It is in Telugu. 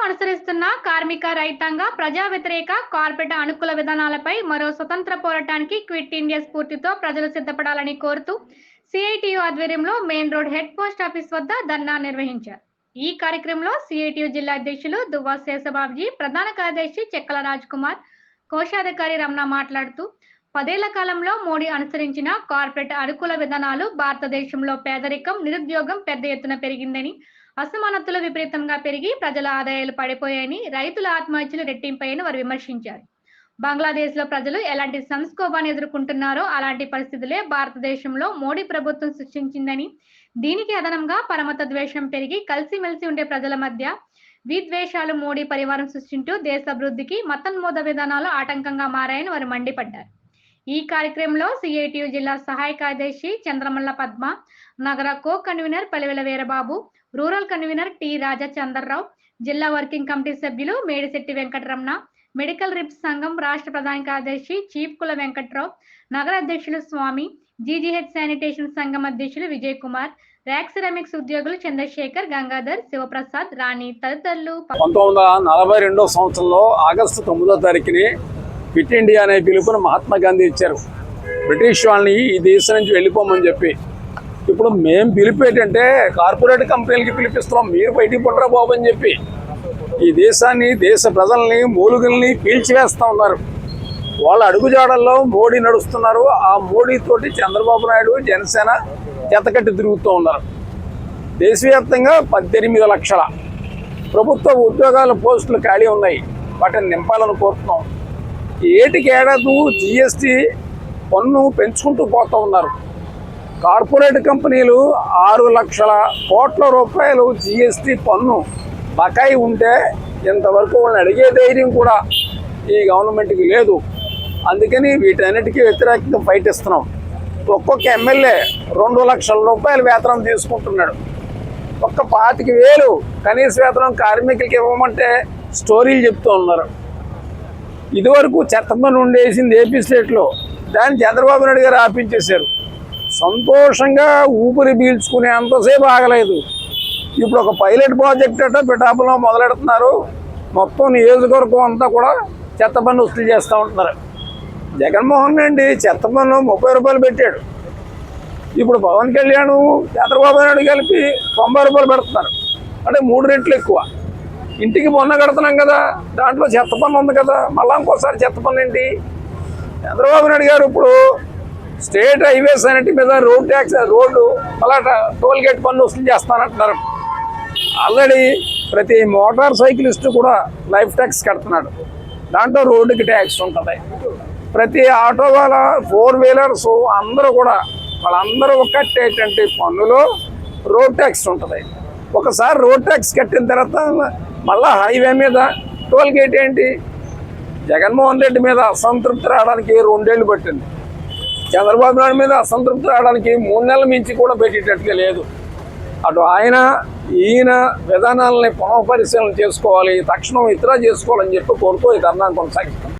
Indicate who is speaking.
Speaker 1: అనుసరిస్తున్న కార్మిక రైతాంగ ప్రజా వ్యతిరేక కార్పొరేట్ అనుకూల విధానాలపై మరో స్వతంత్ర పోరాటానికి క్విట్ ఇండియా స్ఫూర్తితో ప్రజలు సిద్ధపడాలని కోరుతూ సిఐటియు ఆధ్వర్యంలో main road head post office వద్ద ధర్నా నిర్వహించారు. ఈ కార్యక్రమంలో సిఐటియు జిల్లా అధ్యక్షులు దువ్వా శేషబాబుజీ, ప్రధాన కార్యదర్శి చెక్కల రాజ్ కుమార్, కోశాధికారి రమణ మాట్లాడుతూ 10 ఏళ్ల కాలంలో మోడీ అనుసరించిన కార్పొరేట్ అనుకూల విధానాలు భారతదేశంలో పేదరికం, నిరుద్యోగం పెద్ద ఎత్తున పెరిగిందని, అసమానతలు విపరీతంగా పెరిగి ప్రజల ఆదాయాలు పడిపోయాయని, రైతుల ఆత్మహత్యలు రెట్టింపయ్యని వారు విమర్శించారు. బంగ్లాదేశ్లో ప్రజలు ఎలాంటి సంక్షోభాన్ని ఎదుర్కొంటున్నారో అలాంటి పరిస్థితులే భారతదేశంలో మోడీ ప్రభుత్వం సృష్టించిందని, దీనికి అదనంగా పరమత ద్వేషం పెరిగి కలిసిమెలిసి ఉండే ప్రజల మధ్య విద్వేషాలు మోడీ పరివారం సృష్టింటూ దేశ అభివృద్ధికి మతోన్మాద విధానాలు ఆటంకంగా మారాయని వారు మండిపడ్డారు. ఈ కార్యక్రమంలో సిఐటియు జిల్లా సహాయ కార్యదర్శి చంద్రమల్ల పద్మ, నగర co convener Palivela Veerababu, rural convener T Raja Chandrarao, జిల్లా వర్కింగ్ కమిటీ సభ్యులు మేడిశెట్టి వెంకటరమణ, మెడికల్ రిప్స్ సంఘం రాష్ట్ర ప్రధాన కార్యదర్శి చీఫ్ కుల వెంకట్రావు, నగర అధ్యక్షులు స్వామి, జీజీహెచ్ శానిటేషన్ సంఘం అధ్యక్షులు విజయ్ కుమార్, ర్యాక్ సిరామిక్స్ ఉద్యోగులు చంద్రశేఖర్, గంగాధర్, శివప్రసాద్, రాణి తదితరులు.
Speaker 2: 1942 సంవత్సరంలో ఆగస్టు 9వ తారీఖుని క్విట్ ఇండియా అనే పిలుపును మహాత్మా గాంధీ ఇచ్చారు. బ్రిటిష్ వాళ్ళని ఈ దేశం నుంచి వెళ్ళిపోమని చెప్పి. ఇప్పుడు మేము పిలుపు ఏంటంటే కార్పొరేట్ కంపెనీలకి పిలిపిస్తున్నాం, మీరు బయటికి పుట్టరా బాబు అని చెప్పి ఈ దేశాన్ని, దేశ ప్రజల్ని, మూలుగుల్ని పీల్చివేస్తూ ఉన్నారు. వాళ్ళ అడుగుజాడల్లో మోడీ నడుస్తున్నారు. ఆ మోడీతోటి చంద్రబాబు నాయుడు, జనసేన జతకట్టి తిరుగుతూ ఉన్నారు. దేశవ్యాప్తంగా 18 లక్షల ప్రభుత్వ ఉద్యోగాల పోస్టులు ఖాళీ ఉన్నాయి. వాటిని నింపాలని కోరుతున్నాం. ఏటికి ఏడాది జిఎస్టీ పన్ను పెంచుకుంటూ పోతూ ఉన్నారు. కార్పొరేట్ కంపెనీలు 6 లక్షల కోట్ల రూపాయలు జిఎస్టీ పన్ను బకాయి ఉంటే ఇంతవరకు వాళ్ళని అడిగే ధైర్యం కూడా ఈ గవర్నమెంట్కి లేదు. అందుకని వీటన్నిటికీ వ్యతిరేకంగా ఫైట్ ఇస్తున్నాం. ఒక్కొక్క ఎమ్మెల్యే 2 లక్షల రూపాయల వేతనం తీసుకుంటున్నాడు. ఒక్క 25,000 కనీస వేతనం కార్మికులకి ఇవ్వమంటే స్టోరీలు చెప్తూ ఉన్నారు. ఇదివరకు చెత్త పన్ను ఉండేసింది ఏపీ స్టేట్లో, దాన్ని చంద్రబాబు నాయుడు గారు ఆపించేశారు. సంతోషంగా ఊపిరి పీల్చుకునే అంతసేపు ఆగలేదు. ఇప్పుడు ఒక పైలట్ ప్రాజెక్ట్ అట పిఠాపురంలో మొదలెడుతున్నారు. మొత్తం నియోజకవర్గం అంతా కూడా చెత్త పన్ను వసూలు చేస్తూ ఉంటున్నారు. జగన్మోహన్ రెడ్డి చెత్త పన్ను 30 రూపాయలు పెట్టాడు. ఇప్పుడు పవన్ కళ్యాణ్, చంద్రబాబు నాయుడు కలిపి 90 రూపాయలు పెడుతున్నారు. అంటే 3 రెట్లు ఎక్కువ. ఇంటికి మొన్న కడుతున్నాం కదా, దాంట్లో చెత్త పన్ను ఉంది కదా, మళ్ళీ ఇంకోసారి చెత్త పన్ను ఏంటి? చంద్రబాబు నాయుడు గారు ఇప్పుడు స్టేట్ హైవేస్ అన్నిటి మీద రోడ్ ట్యాక్స్, రోడ్డు మళ్ళా టోల్ గేట్ పన్ను వసూలు చేస్తానంటున్నారు. ఆల్రెడీ ప్రతి మోటార్ సైకిలిస్టు కూడా లైఫ్ ట్యాక్స్ కడుతున్నాడు. దాంట్లో రోడ్డుకి ట్యాక్స్ ఉంటుంది. ప్రతి ఆటో వాళ్ళ 4 వీలర్స్ అందరూ కూడా వాళ్ళందరూ కట్టేటువంటి పన్నులో రోడ్ ట్యాక్స్ ఉంటుంది. ఒకసారి రోడ్ ట్యాక్స్ కట్టిన తర్వాత మళ్ళీ హైవే మీద టోల్ గేట్ ఏంటి? జగన్మోహన్ రెడ్డి మీద అసంతృప్తి రావడానికి 2 ఏళ్ళు పట్టింది. చంద్రబాబు నాయుడు మీద అసంతృప్తి రావడానికి 3 నెలల మించి కూడా పెట్టేటట్టుగా లేదు. అటు ఆయన, ఈయన విధానాలని పునఃపరిశీలన చేసుకోవాలి, తక్షణం విత్డ్రా చేసుకోవాలని చెప్పి కోరుతూ ఈ ధర్నాన్ని కొనసాగిస్తాం.